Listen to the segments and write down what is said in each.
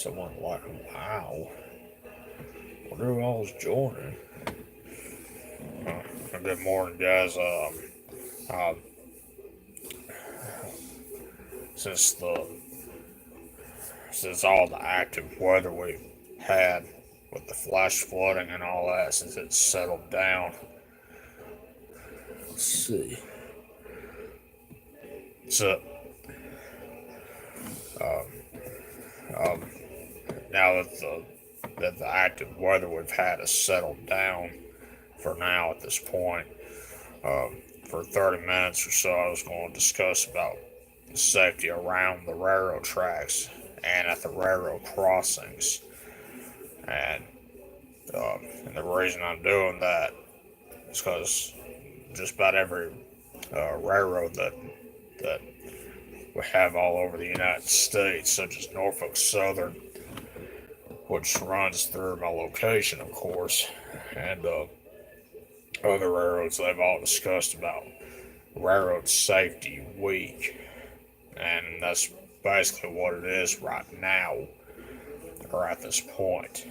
Someone like, wow, wonder who all is joining. Good morning, guys. Uh, since the since all the active weather we've had with the flash flooding and all that, since it's settled down, let's see. So, um, um, now that the active weather we've had has settled down for now at this point, for 30 minutes or so, I was going to discuss about the safety around the railroad tracks and at the railroad crossings. And, and the reason I'm doing that is because just about every railroad that we have all over the United States, such as Norfolk Southern, which runs through my location, of course, and other railroads, they've all discussed about Railroad Safety Week, and that's basically what it is right now, or at this point.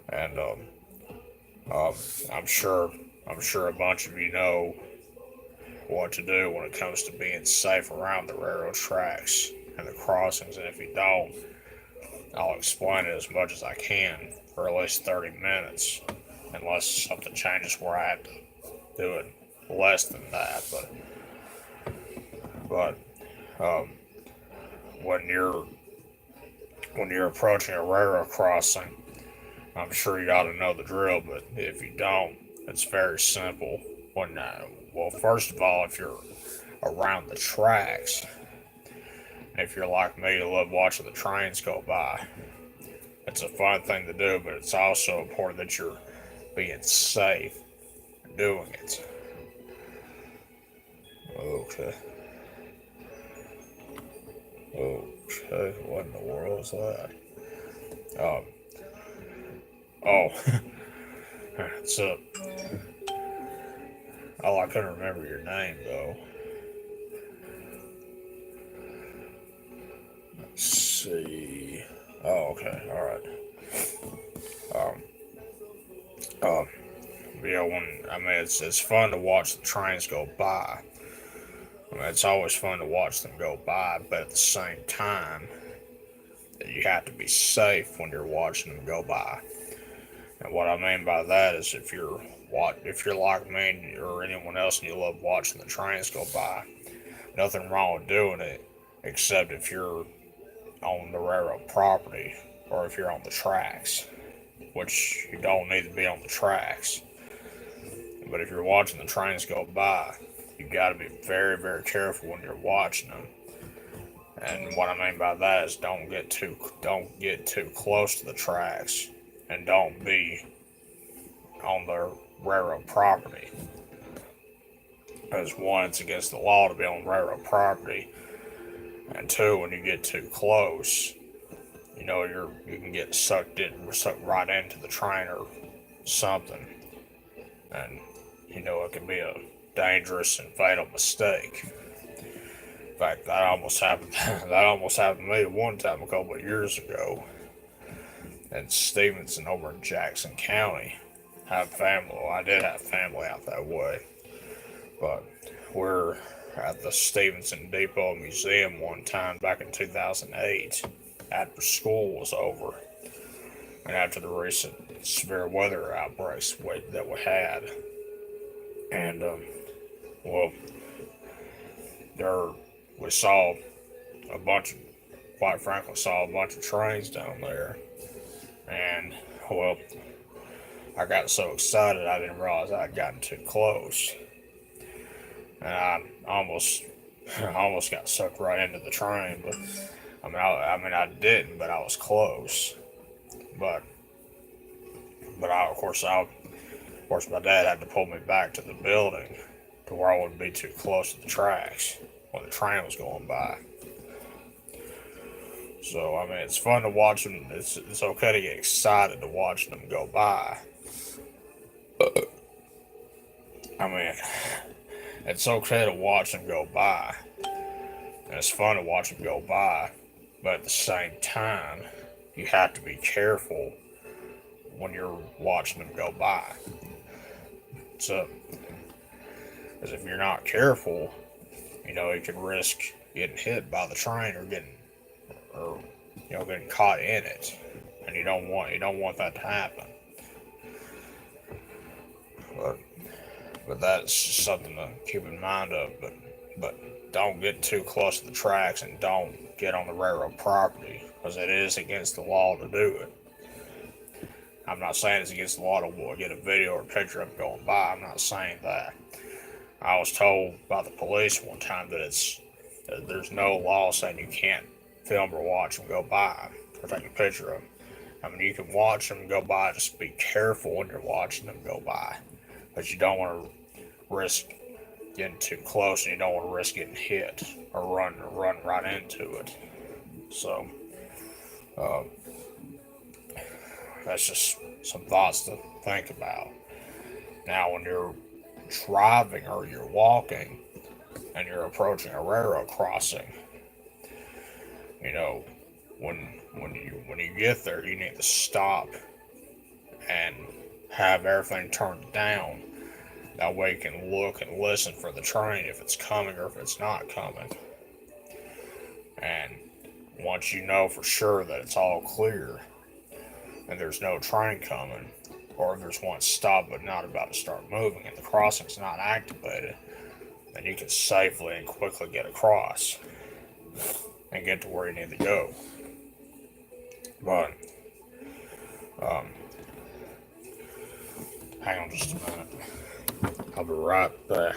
And um, I'm sure, I'm sure a bunch of you know what to do when it comes to being safe around the railroad tracks and the crossings. And if you don't, I'll explain it as much as I can for at least 30 minutes, unless something changes where I have to do it less than that. But um, when you're approaching a railroad crossing, I'm sure you ought to know the drill. But if you don't, it's very simple. Well, first of all, if you're around the tracks, if you're like me, you love watching the trains go by. It's a fun thing to do, but it's also important that you're being safe doing it. Okay. Okay. What in the world is that? Um. Oh. It's up. Oh, I couldn't remember your name though. Let's see. Oh, okay. All right. Um. Yeah. It's fun to watch the trains go by. It's always fun to watch them go by, but at the same time, you have to be safe when you're watching them go by. And what I mean by that is if you're like me or anyone else and you love watching the trains go by, nothing wrong with doing it, except if you're on the railroad property or if you're on the tracks, which you don't need to be on the tracks. But if you're watching the trains go by, you got to be very, very careful when you're watching them. And what I mean by that is don't get too close to the tracks, and don't be on the railroad property. Because one, it's against the law to be on railroad property, and two, when you get too close, you can get sucked right into the train or something, and it can be a dangerous and fatal mistake. In fact, that almost happened. That almost happened to me one time a couple of years ago in Stevenson over in Jackson County. I did have family out that way, but we're at the Stevenson Depot Museum one time back in 2008 after school was over and after the recent severe weather outbreaks that we had. And, well, there we saw a bunch of, quite frankly, saw a bunch of trains down there. And, well, I got so excited I didn't realize I had gotten too close. And I almost got sucked right into the train. But I didn't, but I was close. But, of course, my dad had to pull me back to the building to where I wouldn't be too close to the tracks when the train was going by. So, it's fun to watch them. It's okay to get excited to watch them go by. I mean, it's okay to watch them go by. And it's fun to watch them go by. But at the same time, you have to be careful when you're watching them go by. So, because if you're not careful, you can risk getting hit by the train or getting caught in it, and you don't want that to happen. But but that's just something to keep in mind of. But don't get too close to the tracks and don't get on the railroad property because it is against the law to do it. I'm not saying it's against the law to get a video or a picture of it going by. I'm not saying that. I was told by the police one time that there's no law saying you can't film or watch them go by or take a picture of them. I mean, you can watch them go by, just be careful when you're watching them go by. But you don't want to risk getting too close and you don't want to risk getting hit or run right into it. So, uh, that's just some thoughts to think about. Now, when you're driving or you're walking and you're approaching a railroad crossing, you know, when you get there, you need to stop and have everything turned down. That way, you can look and listen for the train if it's coming or if it's not coming. And once you know for sure that it's all clear and there's no train coming, or if there's one stopped but not about to start moving and the crossing's not activated, then you can safely and quickly get across and get to where you need to go. But, um, hang on just a minute. I'll be right back.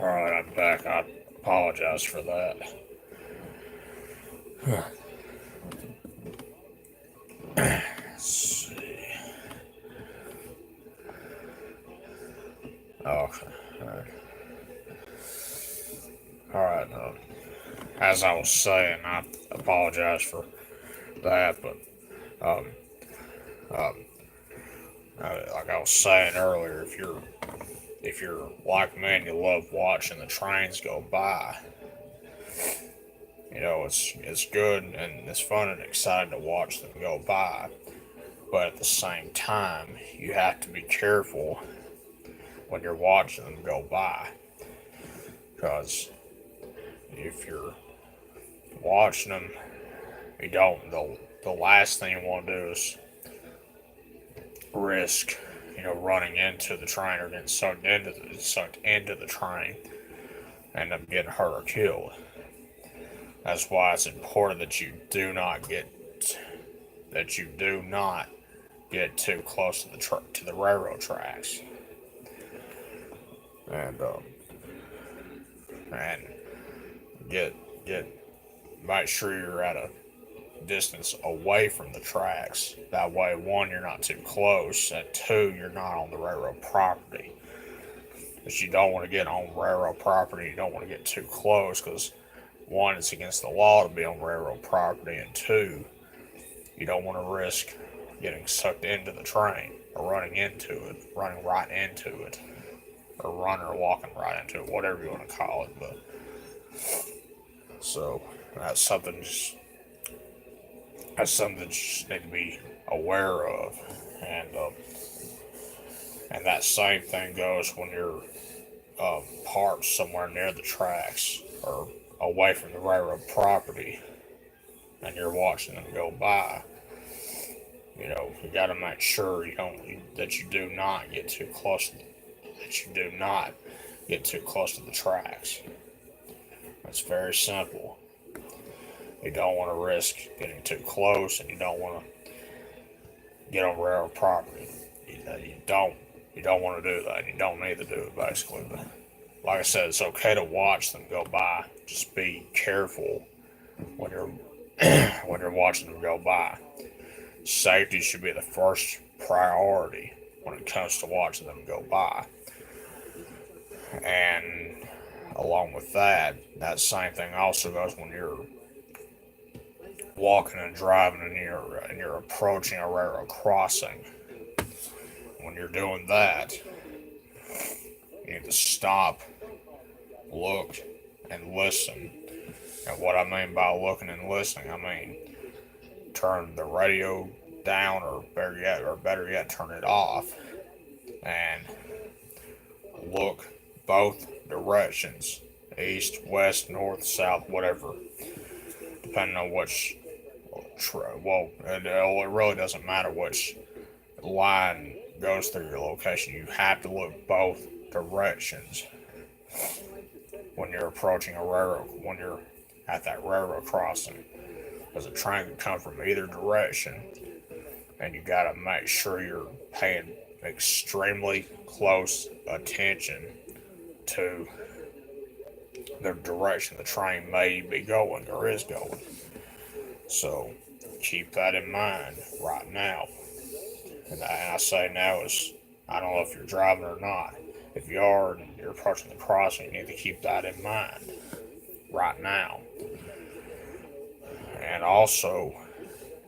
Alright, I'm back. I apologize for that. Let's see. Okay. Alright, as I was saying, I apologize for that, but, um, um, like I was saying earlier, if you're like me and you love watching the trains go by, it's good and it's fun and exciting to watch them go by. But at the same time, you have to be careful when you're watching them go by, because if you're watching them, you don't. The last thing you want to do is risk, running into the train or getting sucked into the train and end up getting hurt or killed. That's why it's important that you do not get too close to the railroad tracks, and and get get make sure you're at a distance away from the tracks. That way, one, you're not too close, and two, you're not on the railroad property. Because you don't want to get on railroad property, you don't want to get too close, because one, it's against the law to be on railroad property, and two, you don't want to risk getting sucked into the train or running right into it, or running or walking right into it, whatever you want to call it. But so that's something just you just need to be aware of, and and that same thing goes when you're parked somewhere near the tracks or away from the railroad property, and you're watching them go by. You got to make sure that you do not get too close. That you do not get too close to the tracks. It's very simple. You don't want to risk getting too close, and you don't want to get on railroad property. You don't want to do that. You don't need to do it, basically. But like I said, it's okay to watch them go by. Just be careful when you're when you're watching them go by. Safety should be the first priority when it comes to watching them go by. And along with that, that same thing also goes when you're walking and driving and you're approaching a railroad crossing. When you're doing that, you need to stop, look, and listen. And what I mean by looking and listening, I mean turn the radio down, or better yet, turn it off, and look both directions, east, west, north, south, whatever, depending on which. It really doesn't matter which line goes through your location. You have to look both directions when you're approaching when you're at that railroad crossing, because a train can come from either direction, and you got to make sure you're paying extremely close attention to the direction the train may be going or is going. So keep that in mind right now. And I say now is, I don't know if you're driving or not. If you are and you're approaching the crossing, you need to keep that in mind right now. And also,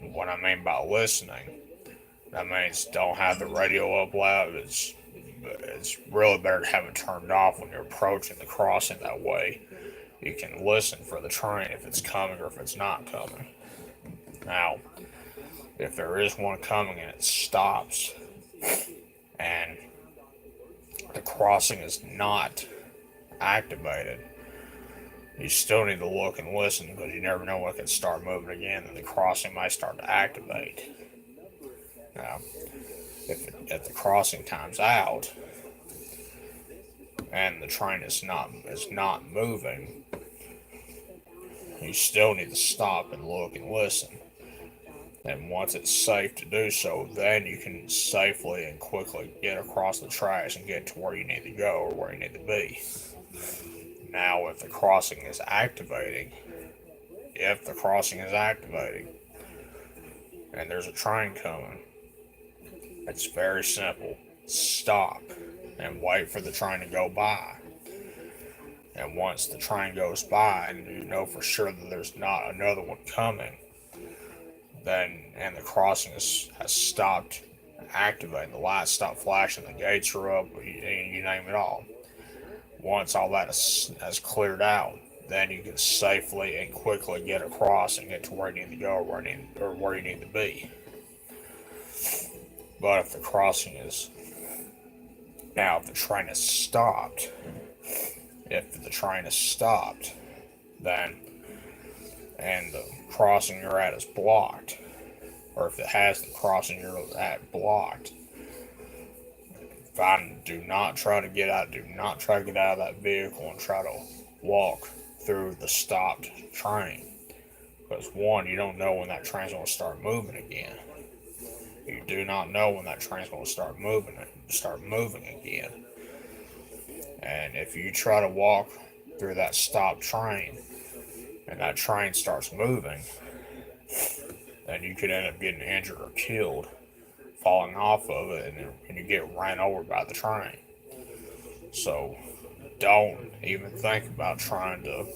what I mean by listening, that means don't have the radio up loud. It's really better to have it turned off when you're approaching the crossing. That way, you can listen for the train if it's coming or if it's not coming. Now, if there is one coming and it stops, and the crossing is not activated, you still need to look and listen, because you never know when it can start moving again and the crossing might start to activate. Now, if the crossing time's out and the train is not moving, you still need to stop and look and listen. And once it's safe to do so, then you can safely and quickly get across the tracks and get to where you need to go or where you need to be. Now, if the crossing is activating, and there's a train coming, it's very simple. Stop and wait for the train to go by. And once the train goes by and you know for sure that there's not another one coming, then and the crossing has stopped activating, the lights stop flashing, the gates are up, you name it all. Once all that has cleared out, then you can safely and quickly get across and get to where you need to go, or where you need to be. But if the crossing is now, if the train is stopped, then and the crossing you're at is blocked, or if it has the crossing you're at blocked, do not try to get out. Do not try to get out of that vehicle and try to walk through the stopped train. Because one, you don't know when that train's going to start moving again. You do not know when that train's going to start moving again. And if you try to walk through that stopped train and that train starts moving, then you could end up getting injured or killed, falling off of it, and you get ran over by the train. So don't even think about trying to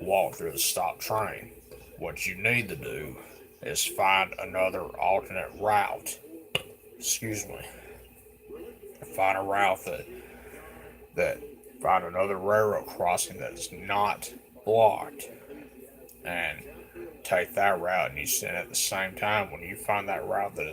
walk through the stopped train. What you need to do is find another alternate route. Find a route find another railroad crossing that is not blocked, and take that route. And at the same time, when you find that route that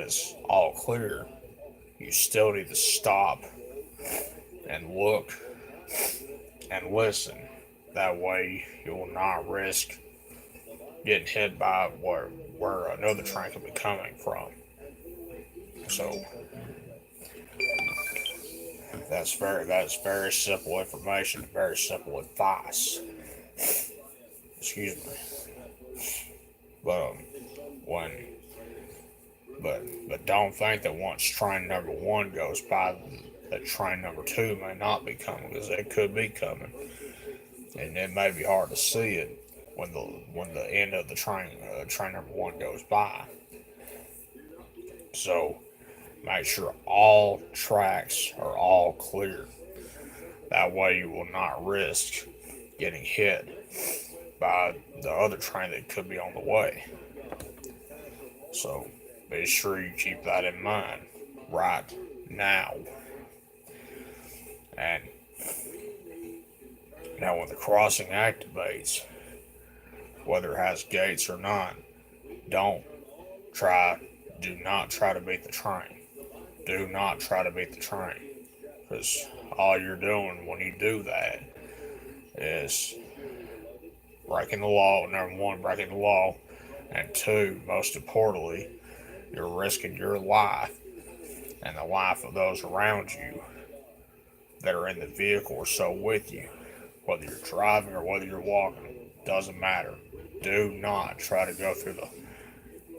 is all clear, you still need to stop and look and listen. That way, you will not risk getting hit by where another train could be coming from. So that's very simple information, very simple advice. Excuse me. But but don't think that once train number one goes by, that train number two may not be coming, because it could be coming, and it may be hard to see it when the end of the train number one goes by. So make sure all tracks are all clear. That way you will not risk getting hit by the other train that could be on the way. So be sure you keep that in mind right now. And now when the crossing activates, whether it has gates or not, do not try to beat the train. Do not try to beat the train. Because all you're doing when you do that is breaking the law. Number one, breaking the law. And two, most importantly, you're risking your life and the life of those around you that are in the vehicle or so with you. Whether you're driving or whether you're walking, doesn't matter. Do not try to go through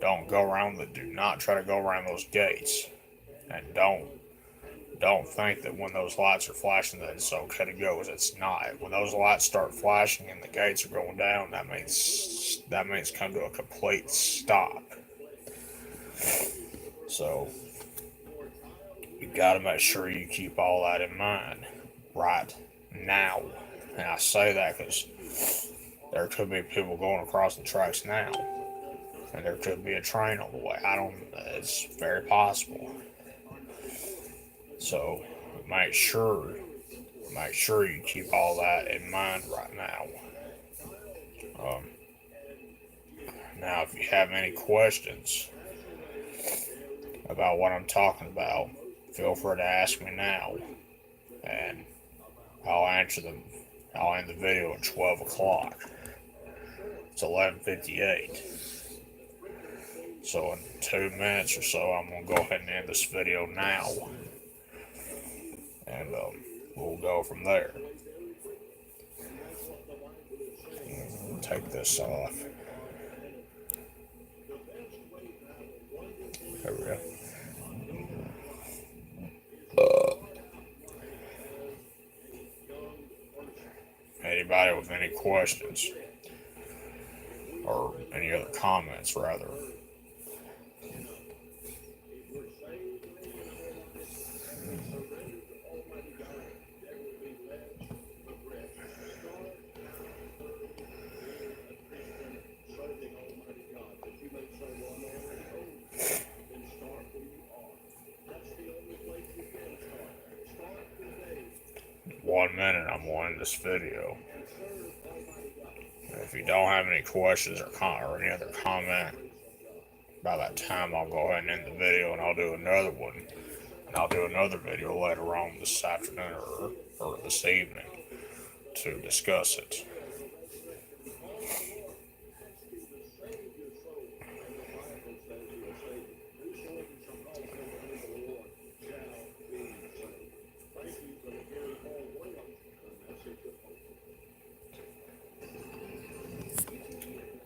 do not try to go around those gates. And don't think that when those lights are flashing that it's okay to go, because it's not. When those lights start flashing and the gates are going down, that means come to a complete stop. So you got to make sure you keep all that in mind right now. And I say that because there could be people going across the tracks now, and there could be a train on the way. It's very possible. So make sure you keep all that in mind right now. Now, if you have any questions about what I'm talking about, feel free to ask me now, and I'll answer them. I'll end the video at 12 o'clock. It's 11:58. So in 2 minutes or so, I'm going to go ahead and end this video now. And we'll go from there. Take this off. There we go. questions or any other comments, rather. One minute I'm going to end this video. If you don't have any questions or any other comment, by that time I'll go ahead and end the video and I'll do another one. And I'll do another video later on this afternoon or this evening to discuss it.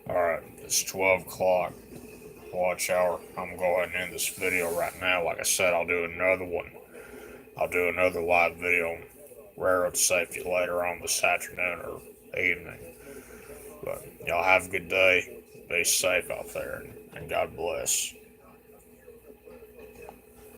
Alright, it's 12 o'clock. Watch hour. I'm going to go ahead and end this video right now. Like I said, I'll do another one. I'll do another live video on railroad safety later on this afternoon or evening. But y'all have a good day. Be safe out there, and God bless.